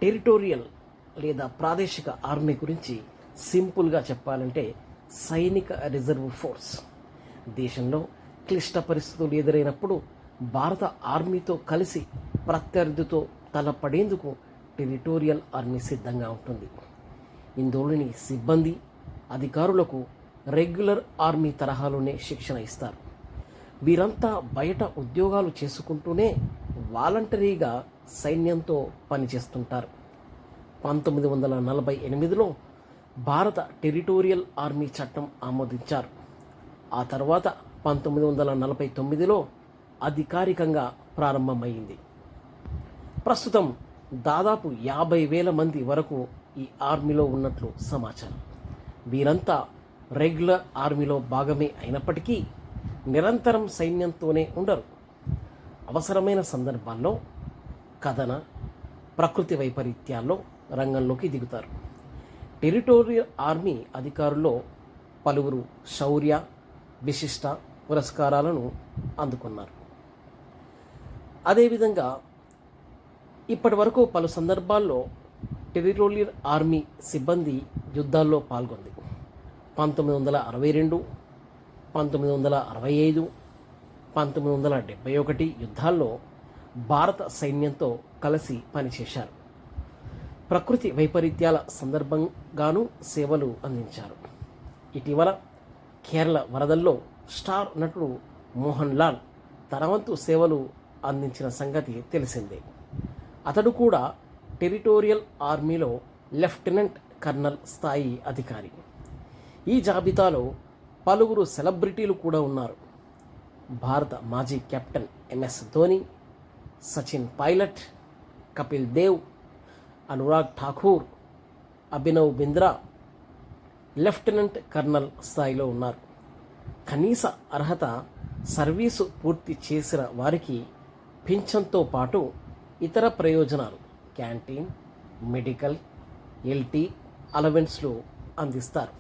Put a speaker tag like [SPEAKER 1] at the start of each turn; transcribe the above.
[SPEAKER 1] Territorial లేదా ప్రాదేశిక army గురించి సింపుల్గా చెప్పాలంటే సైనిక రిజర్వ్ ఫోర్స్. దేశంలో క్లిష్ట పరిస్థితులు ఎదురైనప్పుడు భారత ఆర్మీతో కలిసి ప్రత్యర్థితో తలపడేందుకు టెరిటోరియల్ ఆర్మీ సిద్ధంగా ఉంటుంది. ఇందులోని సిబ్బంది అధికారులకు రెగ్యులర్ ఆర్మీ తరహాలోనే శిక్షణ ఇస్తారు. వీరంతా బయట ఉద్యోగాలు చేసుకుంటూనే వాలంటరీగా సైన్యంతో పనిచేస్తుంటారు. 1948లో భారత టెరిటోరియల్ ఆర్మీ చట్టం ఆమోదించారు. ఆ తర్వాత 1949లో అధికారికంగా ప్రారంభమైంది. ప్రస్తుతం దాదాపు 50,000 మంది వరకు ఈ ఆర్మీలో ఉన్నట్లు సమాచారం. వీరంతా రెగ్యులర్ ఆర్మీలో భాగమే అయినప్పటికీ నిరంతరం సైన్యంతోనే ఉండరు. అవసరమైన సందర్భాల్లో కథన, ప్రకృతి వైపరీత్యాల్లో రంగంలోకి దిగుతారు. టెరిటోరియల్ ఆర్మీ అధికారుల్లో పలువురు శౌర్య, విశిష్ట పురస్కారాలను అందుకున్నారు. అదేవిధంగా ఇప్పటి వరకు పలు సందర్భాల్లో టెరిటోరియల్ ఆర్మీ సిబ్బంది యుద్ధాల్లో పాల్గొంది. 1962, 1965, 1971 యుద్ధాల్లో భారత సైన్యంతో కలిసి పనిచేశారు. ప్రకృతి వైపరీత్యాల సందర్భంగానూ సేవలు అందించారు. ఇటీవల కేరళ వరదల్లో స్టార్ నటుడు మోహన్ లాల్ తన వంతు సేవలు అందించిన సంగతి తెలిసిందే. అతడు కూడా టెరిటోరియల్ ఆర్మీలో లెఫ్టినెంట్ కర్నల్ స్థాయి అధికారి. ఈ జాబితాలో పలువురు సెలబ్రిటీలు కూడా ఉన్నారు. భారత మాజీ captain MS Dhoni, Sachin Pilot, Kapil Dev, Anurag Thakur, Abhinav Bindra lieutenant colonel స్థాయిలో ఉన్నారు. కనీస అర్హత సర్వీసు పూర్తి చేసిన వారికి పింఛన్తో పాటు ఇతర ప్రయోజనాలు, క్యాంటీన్, మెడికల్, ఎల్టీ అలవెన్స్లు అందిస్తారు.